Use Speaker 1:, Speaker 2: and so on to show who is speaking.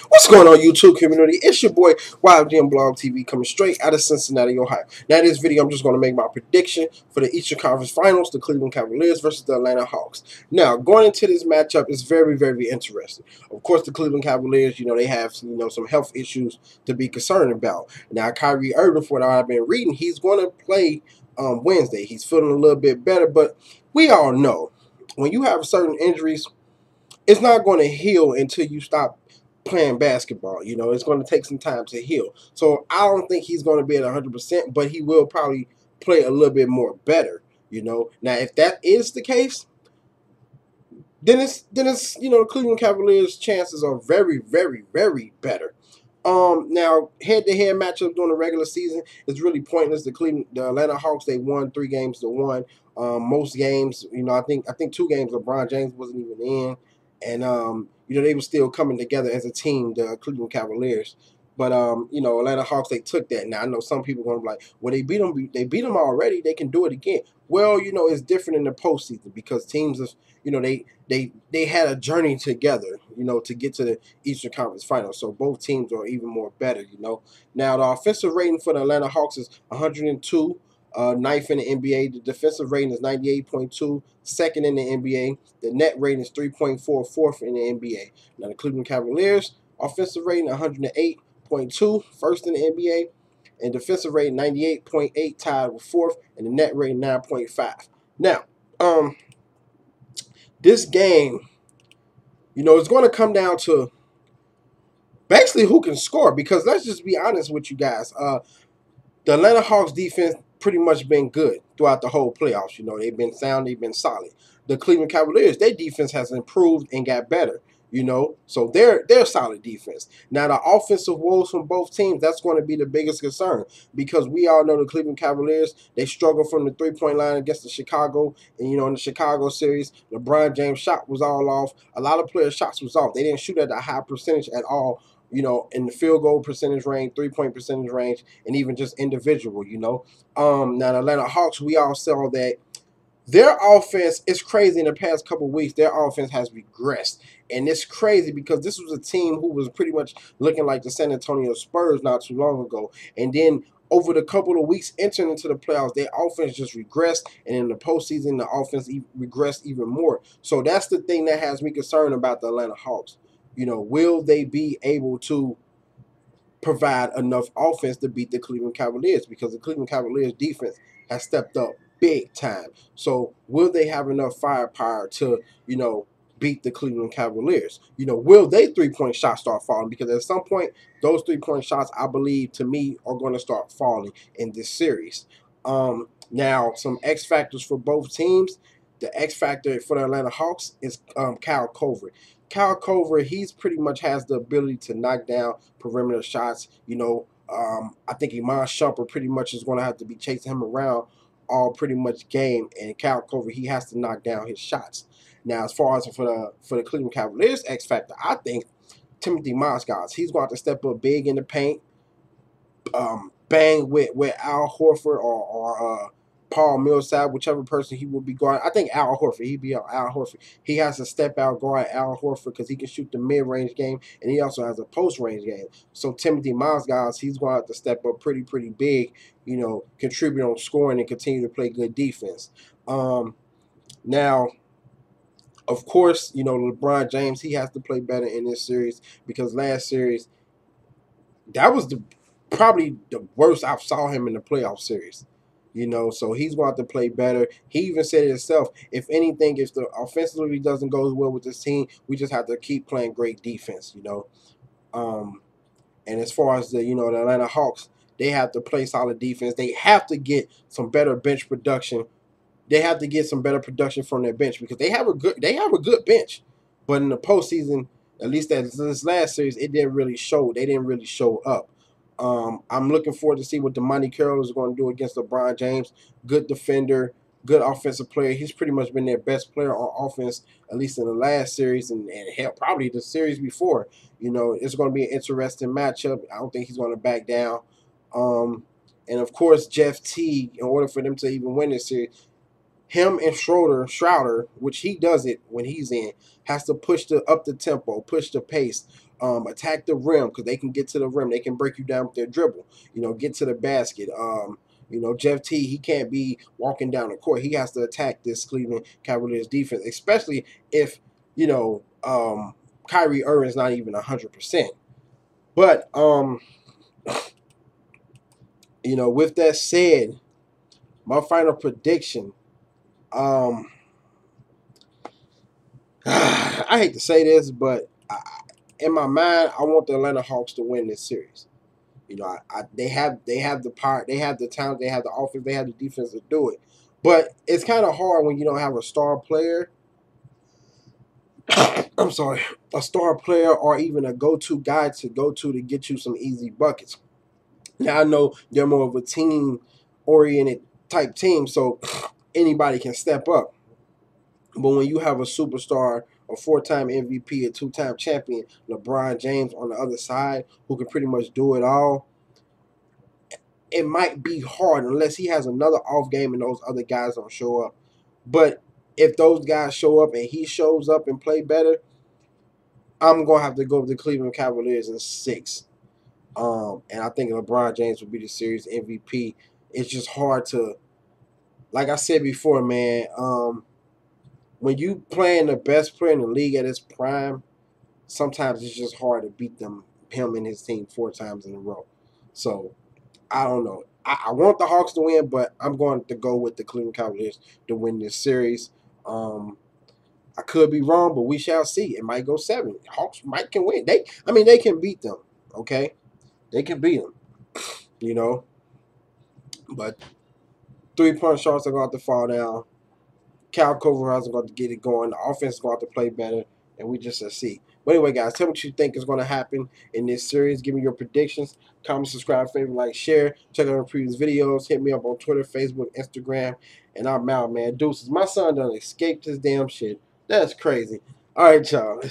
Speaker 1: What's going on, YouTube community? It's your boy YfgmBlogTv coming straight out of Cincinnati, Ohio. Now, in this video, I'm just going to make my prediction for the Eastern Conference Finals, the Cleveland Cavaliers versus the Atlanta Hawks. Now, going into this matchup is very, very interesting. Of course, the Cleveland Cavaliers, they have some health issues to be concerned about. Now, Kyrie Irving, for what I've been reading, he's going to play Wednesday. He's feeling a little bit better, but we all know when you have certain injuries, it's not going to heal until you stop playing basketball. It's going to take some time to heal. So I don't think he's going to be at 100%, but he will probably play a little bit more better. Now if that is the case, then it's the Cleveland Cavaliers' chances are very, very, very better. Now head-to-head matchup during the regular season is really pointless. The Atlanta Hawks, they won 3 games to 1. Most games, I think 2 games LeBron James wasn't even in, and they were still coming together as a team, the Cleveland Cavaliers. But Atlanta Hawks, they took that. Now I know some people are gonna be like, well, they beat them already. They can do it again. Well, it's different in the postseason because teams have, they had a journey together, to get to the Eastern Conference Finals. So both teams are even more better. Now the offensive rating for the Atlanta Hawks is 102. Ninth in the NBA. The defensive rating is 98.2, second in the NBA. The net rating is 3.4, fourth in the NBA. Now the Cleveland Cavaliers, offensive rating 108.2, first in the NBA, and defensive rating 98.8, tied with fourth, and the net rating 9.5. Now, this game, it's going to come down to basically who can score, because let's just be honest with you guys. The Atlanta Hawks defense pretty much been good throughout the whole playoffs. They've been sound, they've been solid. The Cleveland Cavaliers, their defense has improved and got better. So they're solid defense. Now the offensive woes from both teams, that's going to be the biggest concern, because we all know the Cleveland Cavaliers, they struggle from the 3-point line against the Chicago, and in the Chicago series, LeBron James' shot was all off. A lot of players' shots was off. They didn't shoot at a high percentage at all. In the field goal percentage range, 3-point percentage range, and even just individual. Now the Atlanta Hawks, we all saw that their offense is crazy. In the past couple of weeks, their offense has regressed. And it's crazy because this was a team who was pretty much looking like the San Antonio Spurs not too long ago. And then over the couple of weeks entering into the playoffs, their offense just regressed. And in the postseason, the offense regressed even more. So that's the thing that has me concerned about the Atlanta Hawks. Will they be able to provide enough offense to beat the Cleveland Cavaliers? Because the Cleveland Cavaliers defense has stepped up big time. So will they have enough firepower to, beat the Cleveland Cavaliers? Will they 3-point shots start falling? Because at some point, those 3-point shots, I believe, to me, are going to start falling in this series. Now, some X factors for both teams. The X factor for the Atlanta Hawks is Kyle Korver. Kyle Korver, he's pretty much has the ability to knock down perimeter shots. I think Iman Shumpert pretty much is going to have to be chasing him around all pretty much game. And Kyle Korver, he has to knock down his shots. Now, as far as for the Cleveland Cavaliers X factor, I think Timothy Mozgov, he's going to have to step up big in the paint, bang with Al Horford or Paul Millsap, whichever person he will be guarding. I think Al Horford. He'd be on Al Horford. He has to step out guard Al Horford because he can shoot the mid-range game, and he also has a post-range game. So Timothy Mozgov, he's going to have to step up pretty big, contribute on scoring and continue to play good defense. Now, of course, LeBron James, he has to play better in this series, because last series, that was probably the worst I saw him in the playoff series. So he's going to have to play better. He even said it himself, if anything, if the offensively doesn't go as well with this team, we just have to keep playing great defense, And as far as the Atlanta Hawks, they have to play solid defense. They have to get some better bench production. They have to get some better production from their bench, because they have a good bench. But in the postseason, at least this last series, it didn't really show. They didn't really show up. I'm looking forward to see what DeMonte Carroll is going to do against LeBron James. Good defender, good offensive player. He's pretty much been their best player on offense, at least in the last series, and hell, probably the series before. It's going to be an interesting matchup. I don't think he's going to back down. And of course, Jeff Teague, in order for them to even win this series, him and Schroeder, which he does it when he's in, has to push up the tempo, push the pace, attack the rim because they can get to the rim. They can break you down with their dribble. Get to the basket. Jeff T, he can't be walking down the court. He has to attack this Cleveland Cavaliers defense, especially if Kyrie Irving's not even 100%. But with that said, my final prediction. I hate to say this, but in my mind, I want the Atlanta Hawks to win this series. They have the power, they have the talent, they have the offense, they have the defense to do it. But it's kind of hard when you don't have a star player. I'm sorry, a star player or even a go-to guy to go to get you some easy buckets. Now I know they're more of a team-oriented type team, so anybody can step up. But when you have a superstar, a 4-time MVP, a 2-time champion, LeBron James on the other side, who can pretty much do it all, it might be hard unless he has another off game and those other guys don't show up. But if those guys show up and he shows up and play better, I'm going to have to go with the Cleveland Cavaliers in 6. And I think LeBron James will be the series MVP. It's just hard to, like I said before, man, when you playing the best player in the league at his prime, sometimes it's just hard to beat him and his team 4 times in a row. So, I don't know. I want the Hawks to win, but I'm going to go with the Cleveland Cavaliers to win this series. I could be wrong, but we shall see. It might go 7. Hawks can win. They can beat them. Okay, they can beat them. But 3-point shots are going to fall down. Cal Kovar is going to get it going. The offense is going to play better, and we just see. But anyway, guys, tell me what you think is going to happen in this series. Give me your predictions. Comment, subscribe, favorite, like, share. Check out our previous videos. Hit me up on Twitter, Facebook, Instagram, and I'm out, man. Deuces. My son done escaped his damn shit. That's crazy. All right, y'all.